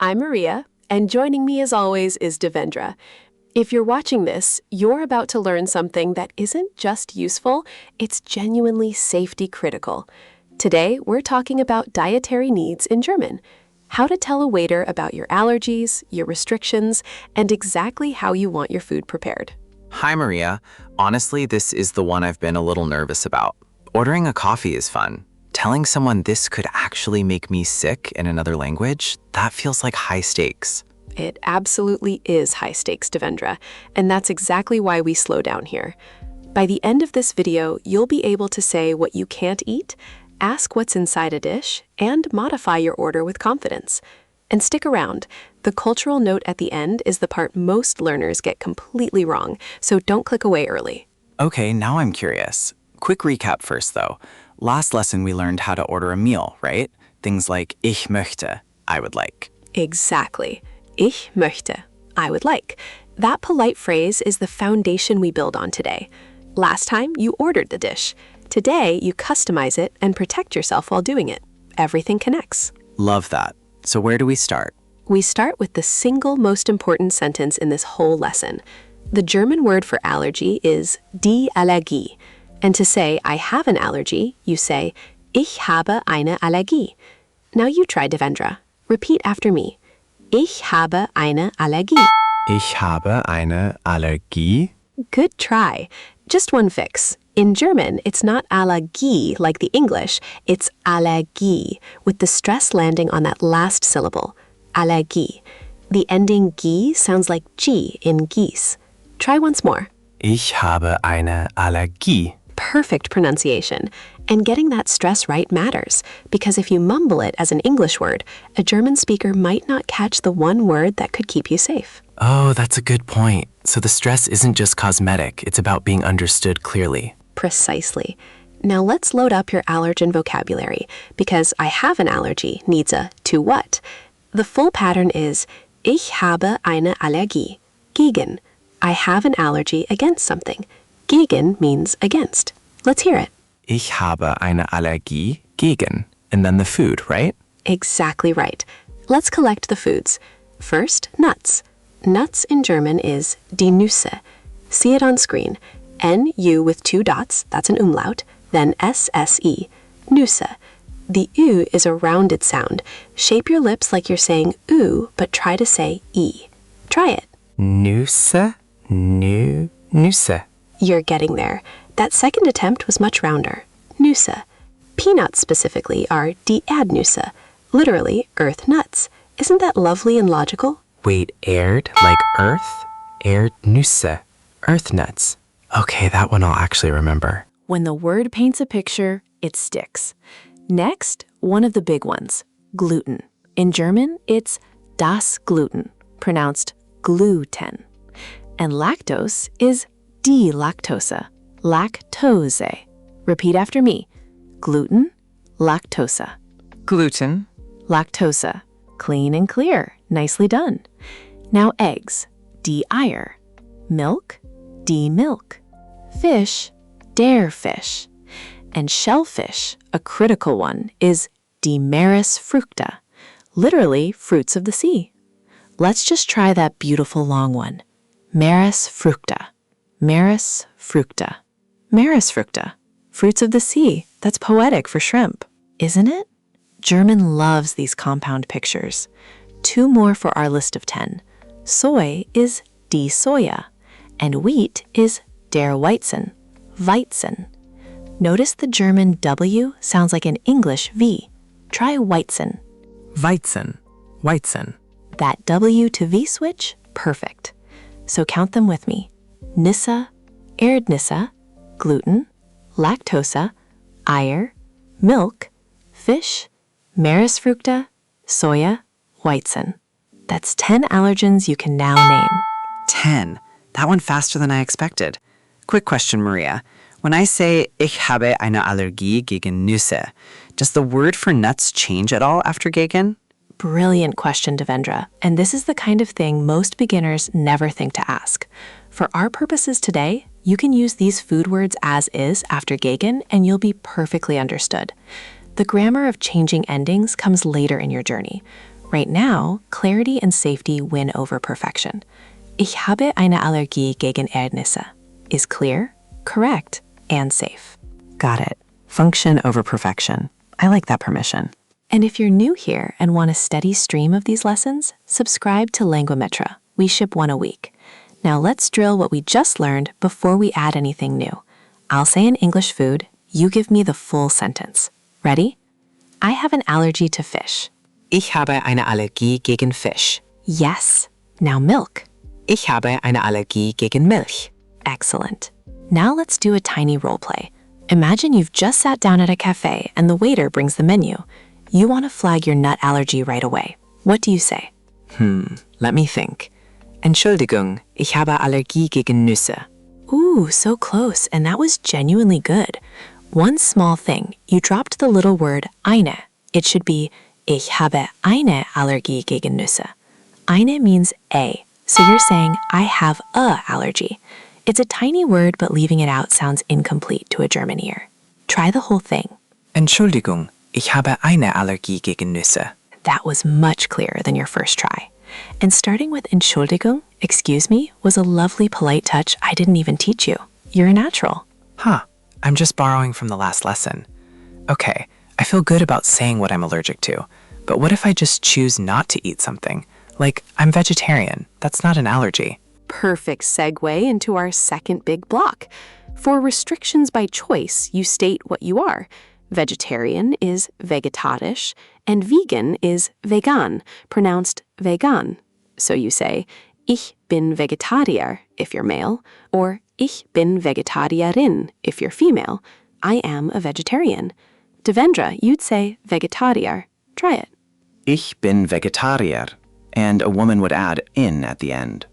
I'm Maria, and joining me as always is Devendra. If you're watching this, you're about to learn something that isn't just useful, it's genuinely safety critical. Today, we're talking about dietary needs in German. How to tell a waiter about your allergies, your restrictions, and exactly how you want your food prepared. Hi, Maria. Honestly, this is the one I've been a little nervous about. Ordering a coffee is fun. Telling someone this could actually make me sick in another language, that feels like high stakes. It absolutely is high stakes, Devendra, and that's exactly why we slow down here. By the end of this video, you'll be able to say what you can't eat, ask what's inside a dish, and modify your order with confidence. And stick around. The cultural note at the end is the part most learners get completely wrong, so don't click away early. Okay, now I'm curious. Quick recap first, though. Last lesson we learned how to order a meal, right? Things like ich möchte, I would like. Exactly. Ich möchte, I would like. That polite phrase is the foundation we build on today. Last time, you ordered the dish. Today, you customize it and protect yourself while doing it. Everything connects. Love that. So where do we start? We start with the single most important sentence in this whole lesson. The German word for allergy is die Allergie. And to say, I have an allergy, you say, ich habe eine Allergie. Now you try, Devendra. Repeat after me. Ich habe eine Allergie. Ich habe eine Allergie. Good try. Just one fix. In German, it's not Allergie like the English, it's Allergie, with the stress landing on that last syllable. Allergie. The ending "gie" sounds like G in geese. Try once more. Ich habe eine Allergie. Perfect pronunciation. And getting that stress right matters, because if you mumble it as an English word, a German speaker might not catch the one word that could keep you safe. Oh, that's a good point. So the stress isn't just cosmetic, it's about being understood clearly. Precisely. Now let's load up your allergen vocabulary, because I have an allergy needs a to what. The full pattern is ich habe eine Allergie. Gegen. I have an allergy against something. Gegen means against. Let's hear it. Ich habe eine Allergie gegen. And then the food, right? Exactly right. Let's collect the foods. First, nuts. Nuts in German is die Nüsse. See it on screen. N-U with two dots, that's an umlaut, then S-S-E, Nüsse. The U is a rounded sound. Shape your lips like you're saying oo, but try to say E. Try it. Nüsse, Nüsse. You're getting there. That second attempt was much rounder. Nüsse. Peanuts specifically are die Erdnüsse, literally earth nuts. Isn't that lovely and logical? Wait, Erd like earth? Erdnüsse, earth nuts. Okay, that one I'll actually remember. When the word paints a picture, it sticks. Next, one of the big ones, gluten. In German, it's das Gluten, pronounced gluten. And lactose is die Laktose, lactose. Repeat after me. Gluten, lactose. Gluten. Lactose. Clean and clear. Nicely done. Now eggs, die Eier. Milk, die Milk. Fish, der Fisch. And shellfish, a critical one, is die Meeresfrüchte, literally fruits of the sea. Let's just try that beautiful long one. Meeresfrüchte. Meeresfrüchte. Meeresfrüchte. Fruits of the sea. That's poetic for shrimp, isn't it? German loves these compound pictures. Two more for our list of 10. Soy is die Soja, and wheat is der Weizen, Weizen. Notice the German W sounds like an English V. Try Weizen. Weizen, Weizen. That W to V switch? Perfect. So count them with me. Nüsse, Erdnüsse, gluten, lactose, Eier, milk, fish, Meeresfrüchte, Soja, Weizen. That's 10 allergens you can now name. 10. That one faster than I expected. Quick question, Maria. When I say ich habe eine Allergie gegen Nüsse, does the word for nuts change at all after gegen? Brilliant question, Devendra. And this is the kind of thing most beginners never think to ask. For our purposes today, you can use these food words as is after gegen, and you'll be perfectly understood. The grammar of changing endings comes later in your journey. Right now, clarity and safety win over perfection. Ich habe eine Allergie gegen Erdnüsse is clear, correct, and safe. Got it. Function over perfection. I like that permission. And if you're new here and want a steady stream of these lessons, subscribe to Languametra. We ship one a week. Now let's drill what we just learned before we add anything new. I'll say an English food, you give me the full sentence. Ready? I have an allergy to fish. Ich habe eine Allergie gegen Fisch. Yes. Now milk. Ich habe eine Allergie gegen Milch. Excellent. Now let's do a tiny role play. Imagine you've just sat down at a café and the waiter brings the menu. You want to flag your nut allergy right away. What do you say? Let me think. Entschuldigung, ich habe Allergie gegen Nüsse. Ooh, so close, and that was genuinely good. One small thing, you dropped the little word eine. It should be Ich habe eine Allergie gegen Nüsse. Eine means a, so you're saying I have a allergy. It's a tiny word, but leaving it out sounds incomplete to a German ear. Try the whole thing. Entschuldigung, ich habe eine Allergie gegen Nüsse. That was much clearer than your first try. And starting with Entschuldigung, excuse me, was a lovely polite touch I didn't even teach you. You're a natural. I'm just borrowing from the last lesson. Okay, I feel good about saying what I'm allergic to, but what if I just choose not to eat something? Like, I'm vegetarian. That's not an allergy. Perfect segue into our second big block. For restrictions by choice, you state what you are. Vegetarian is vegetarisch, and vegan is vegan, pronounced vegan. So you say, Ich bin Vegetarier if you're male, or Ich bin Vegetarierin if you're female. I am a vegetarian. Devendra, you'd say Vegetarier. Try it. Ich bin Vegetarier, and a woman would add in at the end.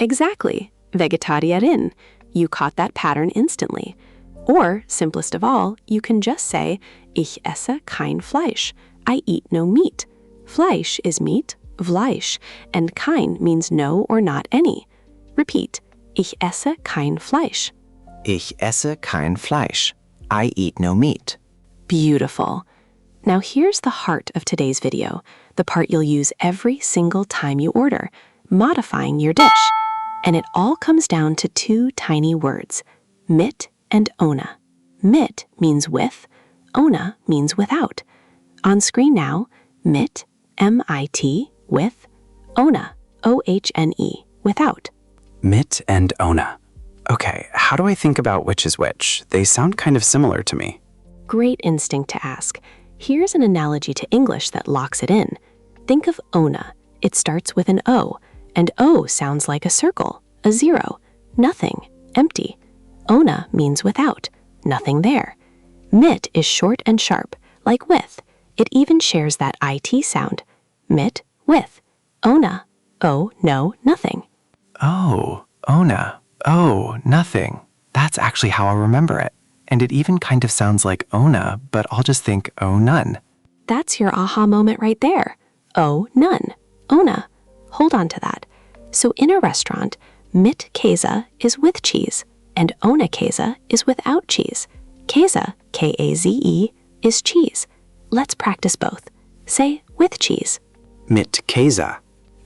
Exactly. Vegetarierin. You caught that pattern instantly. Or, simplest of all, you can just say, Ich esse kein Fleisch. I eat no meat. Fleisch is meat, Fleisch, and kein means no or not any. Repeat, Ich esse kein Fleisch. Ich esse kein Fleisch. I eat no meat. Beautiful. Now here's the heart of today's video, the part you'll use every single time you order, modifying your dish. And it all comes down to two tiny words, mit and ohne. Mit means with, ohne means without. On screen now, mit, M-I-T, with, ohne, O-H-N-E, without. Mit and ohne. Okay, how do I think about which is which? They sound kind of similar to me. Great instinct to ask. Here's an analogy to English that locks it in. Think of ohne. It starts with an O, and O sounds like a circle, a zero, nothing, empty. Ohne means without, nothing there. Mit is short and sharp, like with. It even shares that IT sound. Mit, with. Ohne, oh, no, nothing. Oh, ohne. Oh, nothing. That's actually how I remember it. And it even kind of sounds like ohne, but I'll just think oh, none. That's your aha moment right there. Oh, none. Ohne. Hold on to that. So in a restaurant, mit Käse is with cheese, and ohne Käse is without cheese. Käse, K-A-Z-E, is cheese. Let's practice both. Say with cheese. Mit Käse.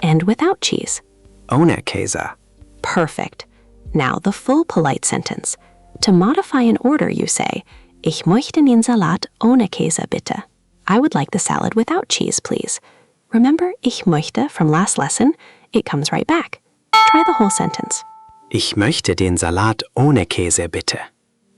And without cheese. Ohne Käse. Perfect. Now the full polite sentence. To modify an order, you say, Ich möchte den Salat ohne Käse bitte. I would like the salad without cheese, please. Remember ich möchte from last lesson? It comes right back. Try the whole sentence. Ich möchte den Salat ohne Käse bitte.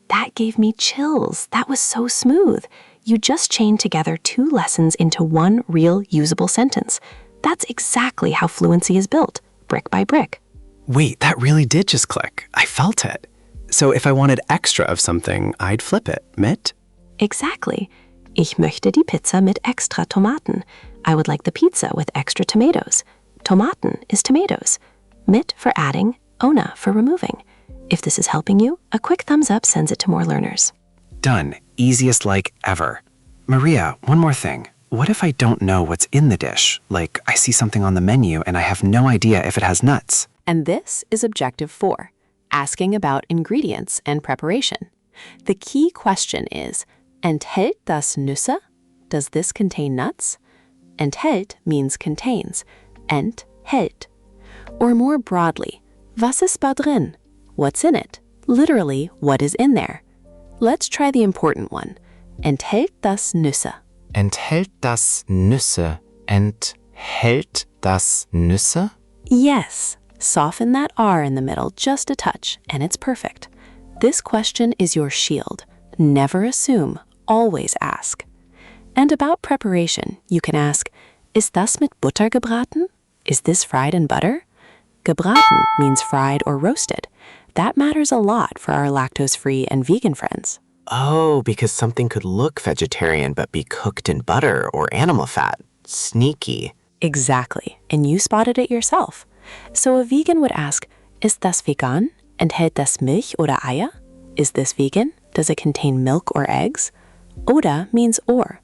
That gave me chills. That was so smooth. You just chained together two lessons into one real usable sentence. That's exactly how fluency is built, brick by brick. Wait, that really did just click. I felt it. So if I wanted extra of something, I'd flip it. Mit? Exactly. Ich möchte die Pizza mit extra Tomaten. I would like the pizza with extra tomatoes. Tomaten is tomatoes. Mit for adding, ohne for removing. If this is helping you, a quick thumbs up sends it to more learners. Done. Easiest like ever. Maria, one more thing. What if I don't know what's in the dish? Like, I see something on the menu and I have no idea if it has nuts. And this is objective 4, asking about ingredients and preparation. The key question is, enthält das Nüsse? Does this contain nuts? Enthält means contains. Enthält. Or more broadly, was ist da drin? What's in it? Literally, what is in there? Let's try the important one. Enthält das Nüsse? Enthält das Nüsse? Enthält das Nüsse? Yes. Soften that R in the middle just a touch, and it's perfect. This question is your shield. Never assume, always ask. And about preparation, you can ask, ist das mit Butter gebraten? Is this fried in butter? Gebraten means fried or roasted. That matters a lot for our lactose-free and vegan friends. Oh, because something could look vegetarian but be cooked in butter or animal fat. Sneaky. Exactly, and you spotted it yourself. So a vegan would ask, ist das vegan? Enthält das Milch oder Eier? Is this vegan? Does it contain milk or eggs? Oder means or.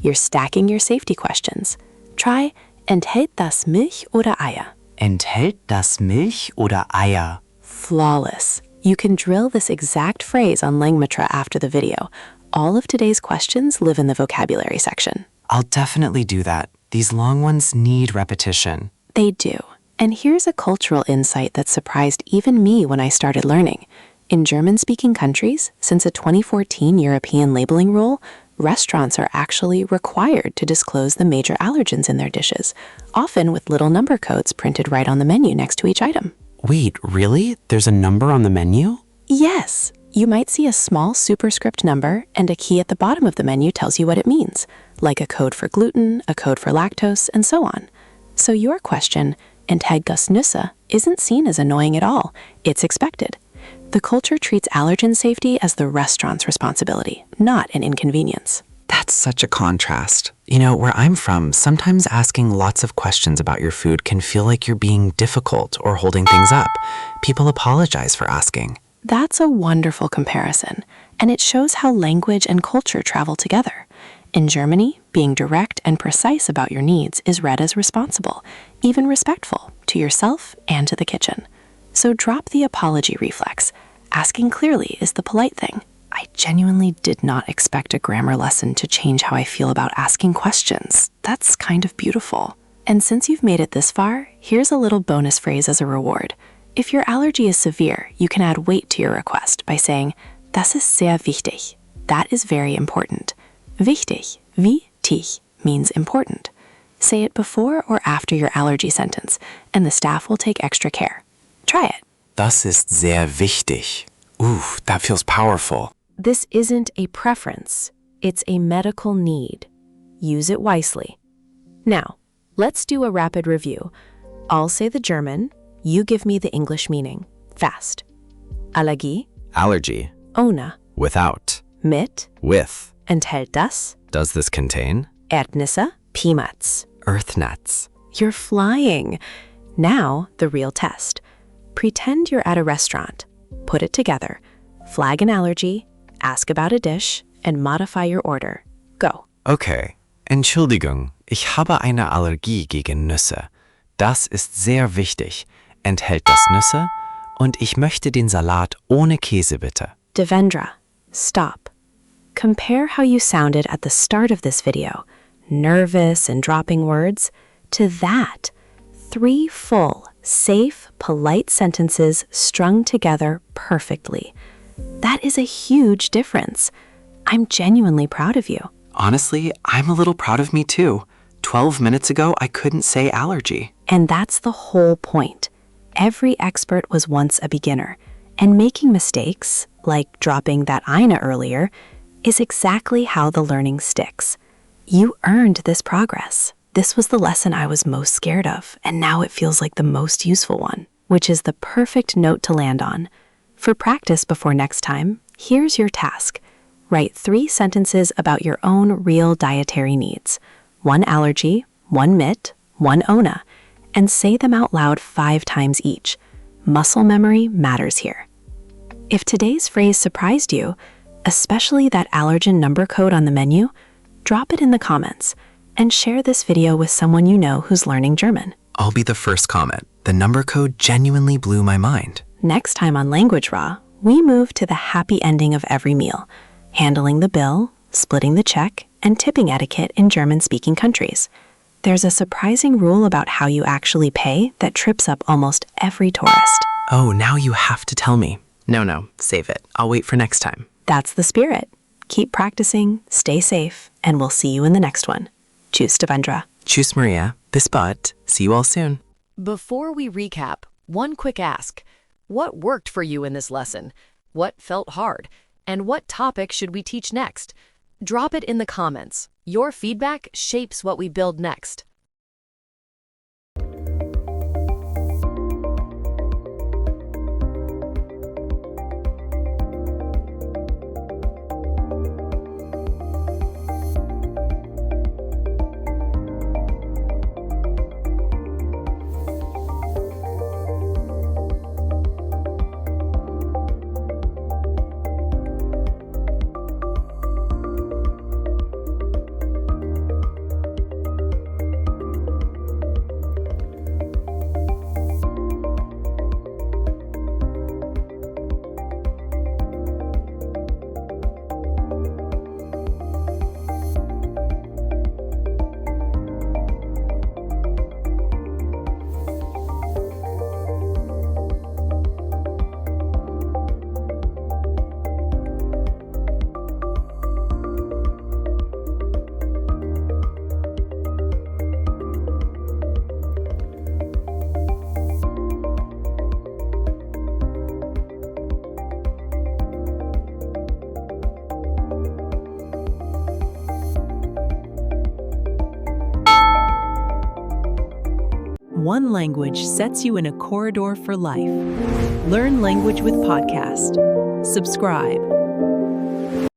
You're stacking your safety questions. Try, enthält das Milch oder Eier? Enthält das Milch oder Eier? Flawless. You can drill this exact phrase on Langmatra after the video. All of today's questions live in the vocabulary section. I'll definitely do that. These long ones need repetition. They do. And here's a cultural insight that surprised even me when I started learning. In German-speaking countries, since a 2014 European labeling rule, restaurants are actually required to disclose the major allergens in their dishes, often with little number codes printed right on the menu next to each item. Wait, really? There's a number on the menu? Yes. You might see a small superscript number, and a key at the bottom of the menu tells you what it means, like a code for gluten, a code for lactose, and so on. So your question, enthält das Nüsse, isn't seen as annoying at all. It's expected. The culture treats allergen safety as the restaurant's responsibility, not an inconvenience. That's such a contrast. You know, where I'm from, sometimes asking lots of questions about your food can feel like you're being difficult or holding things up. People apologize for asking. That's a wonderful comparison, and it shows how language and culture travel together. In Germany, being direct and precise about your needs is read as responsible, even respectful, to yourself and to the kitchen. So drop the apology reflex. Asking clearly is the polite thing. I genuinely did not expect a grammar lesson to change how I feel about asking questions. That's kind of beautiful. And since you've made it this far, here's a little bonus phrase as a reward. If your allergy is severe, you can add weight to your request by saying, das ist sehr wichtig. That is very important. Wichtig, wichtig, means important. Say it before or after your allergy sentence, and the staff will take extra care. Try it. Das ist sehr wichtig. Ooh, that feels powerful. This isn't a preference. It's a medical need. Use it wisely. Now, let's do a rapid review. I'll say the German. You give me the English meaning. Fast. Allergie. Allergy. Ohne. Without. Mit. With. Enthält das. Does this contain? Erdnüsse. Peanuts. Earth nuts. You're flying. Now, the real test. Pretend you're at a restaurant. Put it together. Flag an allergy, ask about a dish, and modify your order. Go. Okay. Entschuldigung, ich habe eine Allergie gegen Nüsse. Das ist sehr wichtig. Enthält das Nüsse? Und ich möchte den Salat ohne Käse bitte. Devendra, stop. Compare how you sounded at the start of this video, nervous and dropping words, to that. 3 full, safe, polite sentences strung together perfectly. That is a huge difference. I'm genuinely proud of you. Honestly, I'm a little proud of me too. 12 minutes ago, I couldn't say allergy. And that's the whole point. Every expert was once a beginner, and making mistakes, like dropping that eine earlier, is exactly how the learning sticks. You earned this progress. This was the lesson I was most scared of, and now it feels like the most useful one, which is the perfect note to land on. For practice before next time, here's your task. Write 3 sentences about your own real dietary needs. 1 allergy, 1 mit, 1 ohne, and say them out loud 5 times each. Muscle memory matters here. If today's phrase surprised you, especially that allergen number code on the menu, drop it in the comments and share this video with someone you know who's learning German. I'll be the first comment. The number code genuinely blew my mind. Next time on Language Raw, we move to the happy ending of every meal, handling the bill, splitting the check, and tipping etiquette in German-speaking countries. There's a surprising rule about how you actually pay that trips up almost every tourist. Oh, now you have to tell me. No, save it. I'll wait for next time. That's the spirit. Keep practicing, stay safe, and we'll see you in the next one. Tschüss, Devendra. Tschüss, Maria. Bis bald. See you all soon. Before we recap, one quick ask. What worked for you in this lesson? What felt hard? And what topic should we teach next? Drop it in the comments. Your feedback shapes what we build next. One language sets you in a corridor for life. Learn language with podcast. Subscribe.